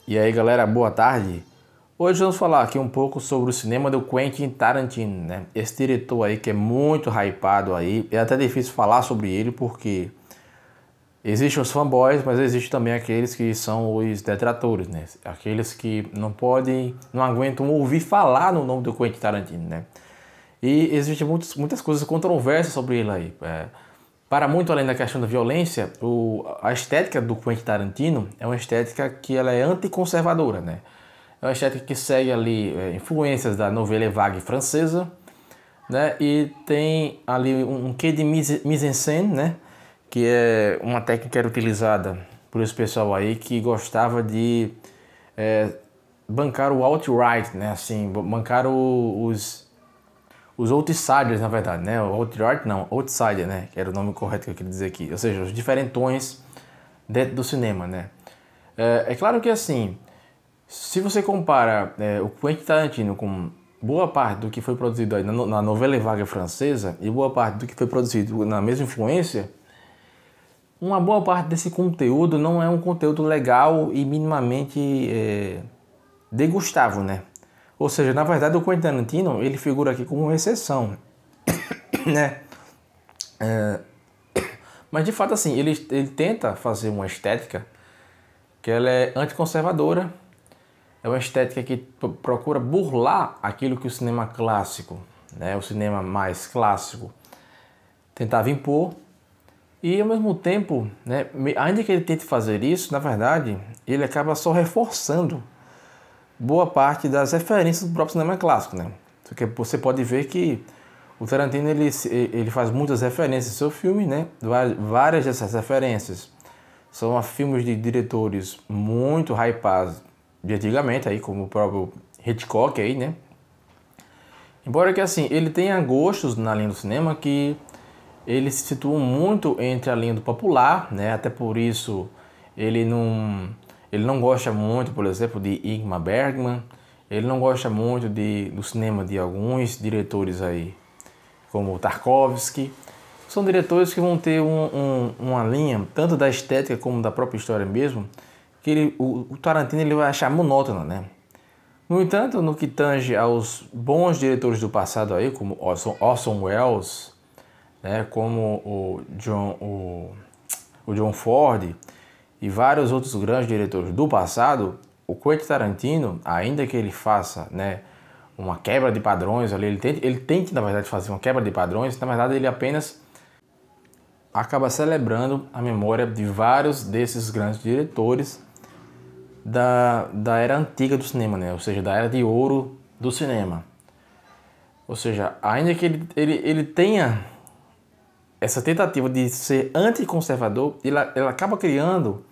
E aí galera, boa tarde. Hoje vamos falar aqui um pouco sobre o cinema do Quentin Tarantino, né? Esse diretor aí que é muito hypado aí, é até difícil falar sobre ele porque existem os fanboys, mas existem também aqueles que são os detratores, né? Aqueles que não podem, não aguentam ouvir falar no nome do Quentin Tarantino, né? E existem muitas coisas controversas sobre ele aí. Para muito além da questão da violência, a estética do Quentin Tarantino é uma estética que ela é anticonservadora, né? É uma estética que segue ali influências da Nouvelle Vague francesa, né? E tem ali um quê de mise-en-scène, né? Que é uma técnica que era utilizada por esse pessoal aí que gostava de bancar o alt-right, né? Assim, bancar os outsiders, na verdade, né? O alt-right não, outsider, né? Que era o nome correto que eu queria dizer aqui. Ou seja, os diferentões dentro do cinema, né? É claro que assim, se você compara o Quentin Tarantino com boa parte do que foi produzido aí na Nouvelle Vague francesa e boa parte do que foi produzido na mesma influência, uma boa parte desse conteúdo não é um conteúdo legal e minimamente degustável, né? Ou seja, na verdade o Quentin Tarantino ele figura aqui como uma exceção, né? Mas de fato assim, ele tenta fazer uma estética que ela é anticonservadora, é uma estética que procura burlar aquilo que o cinema clássico, né? O cinema mais clássico tentava impor. E ao mesmo tempo, né, ainda que ele tente fazer isso, na verdade, ele acaba só reforçando boa parte das referências do próprio cinema clássico, né? Porque você pode ver que o Tarantino ele faz muitas referências ao seu filme, né? Várias dessas referências são a filmes de diretores muito hypados de antigamente, aí, como o próprio Hitchcock, aí, né? Embora que assim, ele tenha gostos na linha do cinema que eles se situam muito entre a linha do popular, né? Até por isso ele não gosta muito, por exemplo, de Ingmar Bergman. Ele não gosta muito do cinema de alguns diretores aí, como Tarkovsky. São diretores que vão ter uma linha, tanto da estética como da própria história mesmo, que o Tarantino ele vai achar monótona, né? No entanto, no que tange aos bons diretores do passado aí, como Orson Welles, né, como o John Ford e vários outros grandes diretores do passado, o Quentin Tarantino, ainda que ele faça, né, uma quebra de padrões, ali, ele tente, na verdade, fazer uma quebra de padrões, na verdade ele apenas acaba celebrando a memória de vários desses grandes diretores da era antiga do cinema, né, ou seja, da era de ouro do cinema. Ou seja, ainda que ele tenha essa tentativa de ser anticonservador, ela acaba criando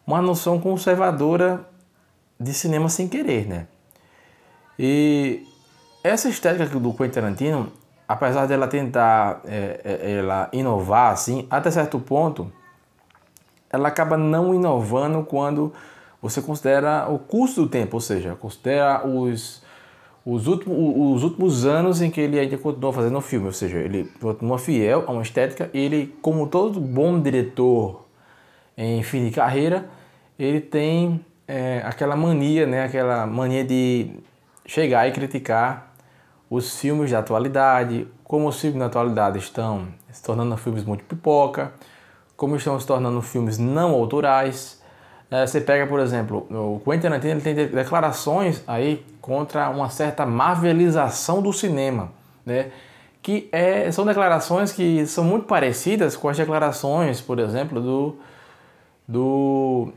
uma noção conservadora de cinema sem querer, né? E essa estética do Quentin Tarantino, apesar dela tentar ela inovar assim, até certo ponto, ela acaba não inovando quando você considera o curso do tempo, ou seja, considera os últimos anos em que ele ainda continuou fazendo o filme, ou seja, ele continua fiel a uma estética. Ele, como todo bom diretor em fim de carreira, ele tem aquela mania, né, aquela mania de chegar e criticar os filmes da atualidade, como os filmes da atualidade estão se tornando filmes muito pipoca, como estão se tornando filmes não autorais. Você pega, por exemplo, o Quentin Tarantino ele tem declarações aí contra uma certa marvelização do cinema, né? Que são declarações que são muito parecidas com as declarações, por exemplo, do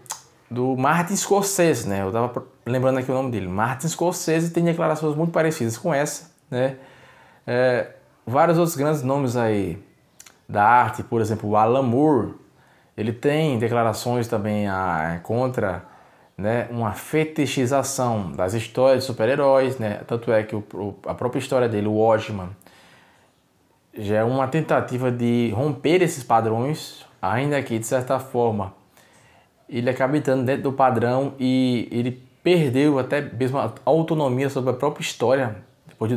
Martin Scorsese, né? Eu estava lembrando aqui o nome dele. Martin Scorsese tem declarações muito parecidas com essa, né? Vários outros grandes nomes aí da arte, por exemplo, o Alan Moore, ele tem declarações também contra, né, uma fetichização das histórias de super-heróis, né? Tanto é que a própria história dele, o Watchmen, já é uma tentativa de romper esses padrões, ainda que de certa forma ele acaba entrando dentro do padrão e ele perdeu até mesmo a autonomia sobre a própria história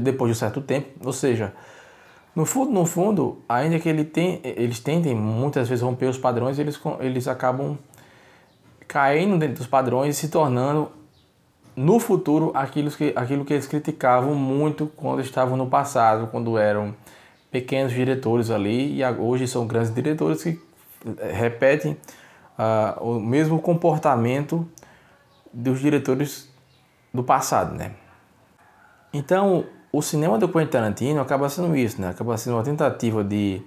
depois de um certo tempo. Ou seja, no fundo, ainda que eles tentem muitas vezes romper os padrões, eles acabam caindo dentro dos padrões e se tornando no futuro aquilo que eles criticavam muito quando estavam no passado, quando eram pequenos diretores ali, e hoje são grandes diretores que repetem o mesmo comportamento dos diretores do passado, né? Então, o cinema do Quentin Tarantino acaba sendo isso, né? Acaba sendo uma tentativa de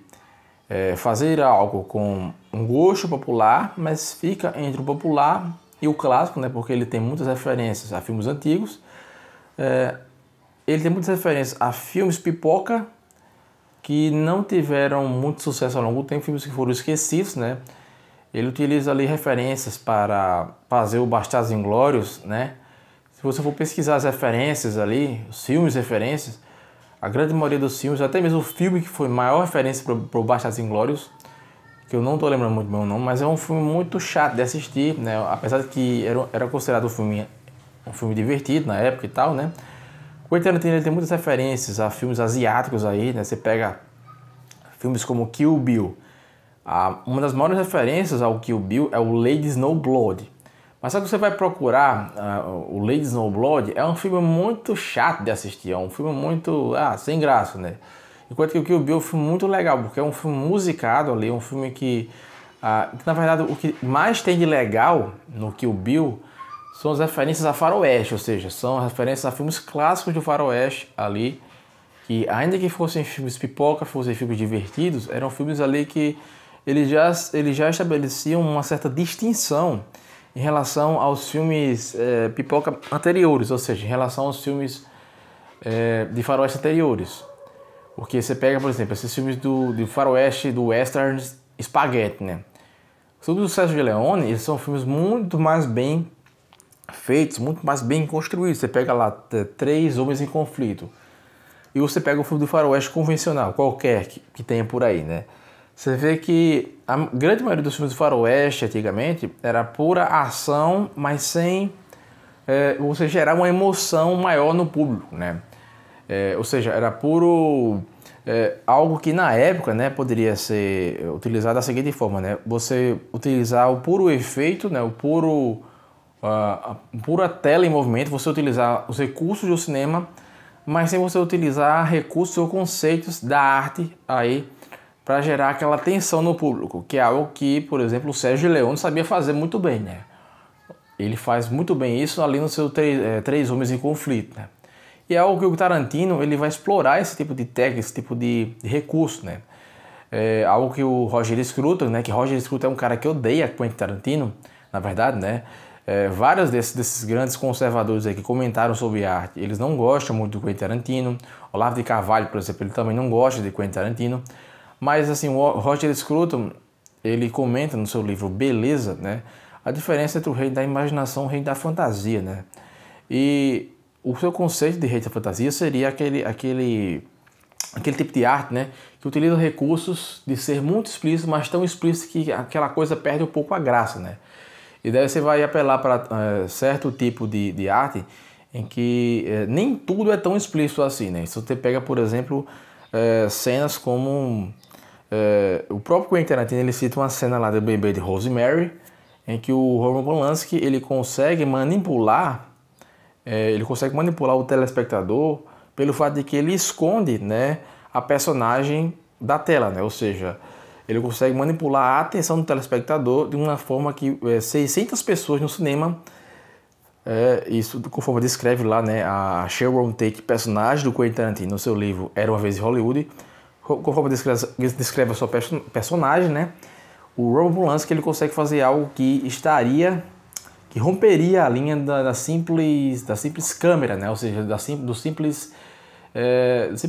fazer algo com um gosto popular, mas fica entre o popular e o clássico, né? Porque ele tem muitas referências a filmes antigos, ele tem muitas referências a filmes pipoca que não tiveram muito sucesso ao longo do tempo, filmes que foram esquecidos, né? Ele utiliza ali referências para fazer o Bastardos Inglórios, né? Se você for pesquisar as referências ali, os filmes referências, a grande maioria dos filmes, até mesmo o filme que foi maior referência para o Bastardos Inglórios, que eu não estou lembrando muito bem o nome, mas é um filme muito chato de assistir, né? Apesar de que era considerado um filme divertido na época e tal, né? O Quentin Tarantino ele tem muitas referências a filmes asiáticos aí, né? Você pega filmes como Kill Bill. Uma das maiores referências ao Kill Bill é o Lady Snowblood. Mas só que você vai procurar o Lady Snowblood, é um filme muito chato de assistir, é um filme muito sem graça, né? Enquanto que o Kill Bill é um filme muito legal, porque é um filme musicado ali, um filme que na verdade o que mais tem de legal no Kill Bill são as referências a faroeste, ou seja, são referências a filmes clássicos do faroeste ali, que ainda que fossem filmes pipoca, fossem filmes divertidos, eram filmes ali que eles já estabeleciam uma certa distinção em relação aos filmes pipoca anteriores, ou seja, em relação aos filmes de faroeste anteriores. Porque você pega, por exemplo, esses filmes do faroeste, do western spaghetti, né? Os filmes do Sergio Leone, eles são filmes muito mais bem feitos, muito mais bem construídos. Você pega lá Três Homens em Conflito e você pega o filme do faroeste convencional, qualquer que tenha por aí, né? Você vê que a grande maioria dos filmes do faroeste, antigamente, era pura ação, mas sem você gerar uma emoção maior no público, né? Ou seja, era puro algo que na época, né, poderia ser utilizado da seguinte forma, né? Você utilizar o puro efeito, né, a pura tela em movimento, você utilizar os recursos do cinema, mas sem você utilizar recursos ou conceitos da arte aí para gerar aquela tensão no público, que é algo que, por exemplo, o Sergio Leone sabia fazer muito bem, né? Ele faz muito bem isso ali no seu Três Homens em Conflito, né? E é algo que o Tarantino ele vai explorar esse tipo de técnica, esse tipo de recurso, né? É algo que o Roger Scruton, né? Que Roger Scruton é um cara que odeia Quentin Tarantino, na verdade, né? Vários desses grandes conservadores aí que comentaram sobre arte, eles não gostam muito do Quentin Tarantino. Olavo de Carvalho, por exemplo, ele também não gosta de Quentin Tarantino. Mas assim, o Roger Scruton, ele comenta no seu livro Beleza, né, a diferença entre o rei da imaginação e o rei da fantasia, né? E o seu conceito de rei da fantasia seria aquele tipo de arte, né, que utiliza recursos de ser muito explícito, mas tão explícito que aquela coisa perde um pouco a graça, né? E daí você vai apelar para certo tipo de arte em que nem tudo é tão explícito assim, né? Se você pega, por exemplo, cenas como o próprio Quentin Tarantino, ele cita uma cena lá do bebê de Rosemary, em que o Roman Polanski ele consegue manipular o telespectador pelo fato de que ele esconde, né, a personagem da tela, né? Ou seja, ele consegue manipular a atenção do telespectador de uma forma que 600 pessoas no cinema, isso conforme descreve lá, né, a Sharon Tate, personagem do Quentin Tarantino no seu livro Era Uma Vez em Hollywood, conforme descreve a sua personagem, né, o Roman Polanski ele consegue fazer algo que romperia a linha da simples câmera, né, ou seja, do simples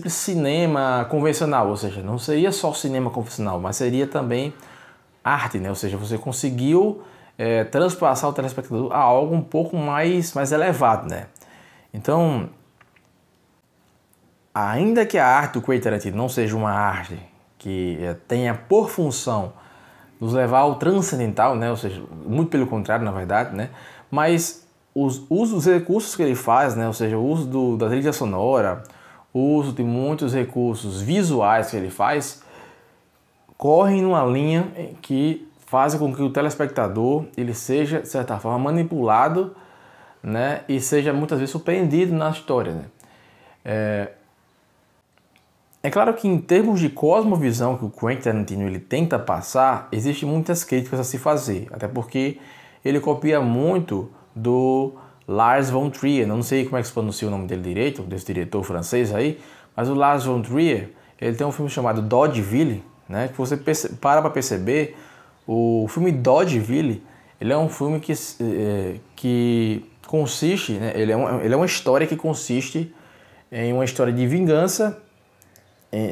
cinema convencional, ou seja, não seria só cinema convencional, mas seria também arte, né, ou seja, você conseguiu transpassar o telespectador a algo um pouco mais elevado, né. Então, ainda que a arte do Quentin Tarantino não seja uma arte que tenha por função nos levar ao transcendental, né? Ou seja, muito pelo contrário, na verdade, né? Mas os usos dos recursos que ele faz, né? Ou seja, o uso da trilha sonora, o uso de muitos recursos visuais que ele faz, correm numa linha que fazem com que o telespectador ele seja, de certa forma, manipulado, né, e seja muitas vezes surpreendido na história, né? É claro que em termos de cosmovisão que o Quentin Tarantino ele tenta passar, existem muitas críticas a se fazer, até porque ele copia muito do Lars von Trier. Não sei como é que se pronuncia o nome dele direito, desse diretor francês aí, mas o Lars von Trier, ele tem um filme chamado Dodgeville, né, que você para perceber, o filme Dodgeville, ele é um filme que consiste, né, ele é uma história que consiste em uma história de vingança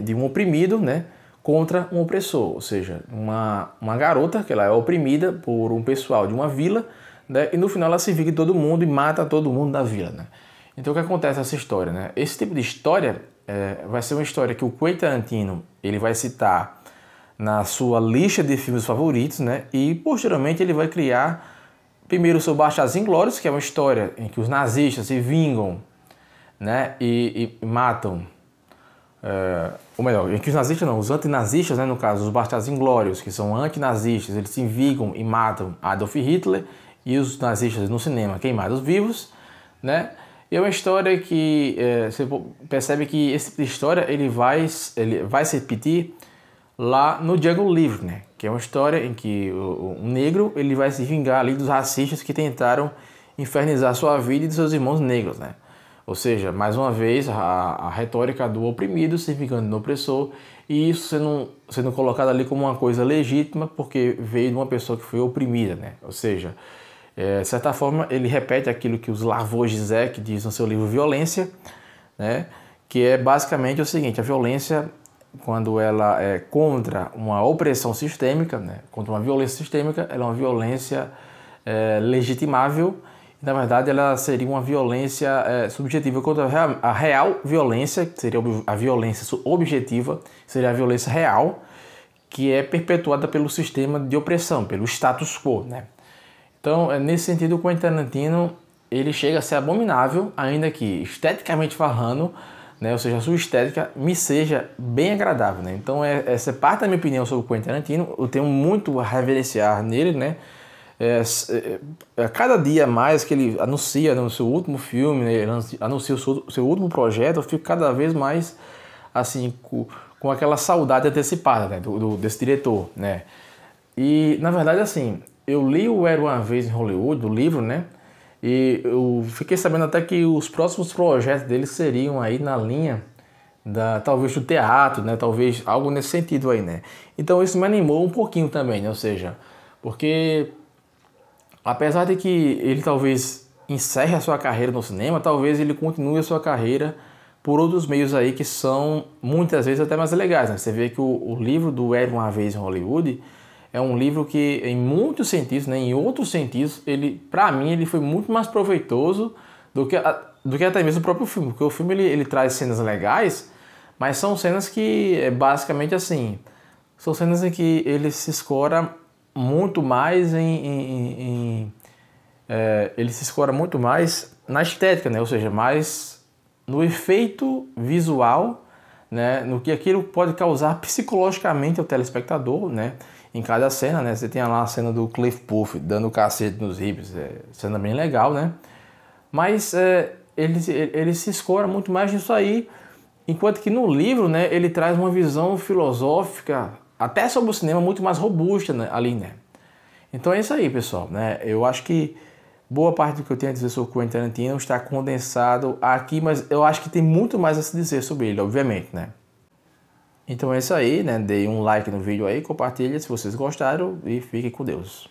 de um oprimido, né, contra um opressor, ou seja, uma garota que ela é oprimida por um pessoal de uma vila, né, e no final ela se vinga de todo mundo e mata todo mundo da vila, né? Então o que acontece nessa história, né? Esse tipo de história vai ser uma história que o Quentin Tarantino ele vai citar na sua lista de filmes favoritos, né? E posteriormente ele vai criar primeiro o seu Bastardos Inglórios, que é uma história em que os nazistas se vingam, né, e matam, ou melhor, em que os nazistas não, os antinazistas, né, no caso, os Bastardos Inglórios, que são antinazistas, eles se vingam e matam Adolf Hitler, e os nazistas no cinema queimados vivos, né? E é uma história que você percebe que esse tipo de história ele vai se repetir lá no Django Livre, né? Que é uma história em que um negro ele vai se vingar ali dos racistas que tentaram infernizar sua vida e de seus irmãos negros, né? Ou seja, mais uma vez, a retórica do oprimido se vingando do opressor, e isso sendo colocado ali como uma coisa legítima porque veio de uma pessoa que foi oprimida, né? Ou seja, de certa forma, ele repete aquilo que o Slavoj Žižek diz no seu livro Violência, né? Que é basicamente o seguinte: a violência, quando ela é contra uma opressão sistêmica, né? Contra uma violência sistêmica, ela é uma violência legitimável. Na verdade, ela seria uma violência subjetiva contra a real violência, que seria a violência objetiva, seria a violência real, que é perpetuada pelo sistema de opressão, pelo status quo, né? Então, nesse sentido, o Quentin Tarantino ele chega a ser abominável, ainda que esteticamente falando, né, ou seja, a sua estética me seja bem agradável, né? Então, essa é parte da minha opinião sobre o Quentin Tarantino. Eu tenho muito a reverenciar nele, né? Cada dia mais que ele anuncia no seu último filme, né, ele anuncia o seu último projeto, eu fico cada vez mais assim com aquela saudade antecipada, né, desse diretor, né? E na verdade, assim, eu li o Era Uma Vez em Hollywood, o livro, né? E eu fiquei sabendo até que os próximos projetos dele seriam aí na linha talvez do teatro, né? Talvez algo nesse sentido aí, né? Então isso me animou um pouquinho também, né? Ou seja, porque apesar de que ele talvez encerre a sua carreira no cinema, talvez ele continue a sua carreira por outros meios aí que são muitas vezes até mais legais, né? Você vê que o livro do Era Uma Vez em Hollywood é um livro que em muitos sentidos, né, em outros sentidos, para mim ele foi muito mais proveitoso do que até mesmo o próprio filme, porque o filme ele traz cenas legais, mas são cenas que basicamente assim, são cenas em que ele se escora muito mais ele se escora muito mais na estética, né? Ou seja, mais no efeito visual, né? No que aquilo pode causar psicologicamente ao telespectador, né? Em cada cena, né? Você tem lá a cena do Cliff Booth dando cacete nos hippies, cena bem legal, né? Mas ele se escora muito mais nisso aí, enquanto que no livro, né, ele traz uma visão filosófica, até sobre o cinema, muito mais robusta, né, ali, né? Então é isso aí, pessoal, né? Eu acho que boa parte do que eu tenho a dizer sobre o Quentin Tarantino está condensado aqui, mas eu acho que tem muito mais a se dizer sobre ele, obviamente, né? Então é isso aí, né? Deem um like no vídeo aí, compartilha se vocês gostaram e fiquem com Deus.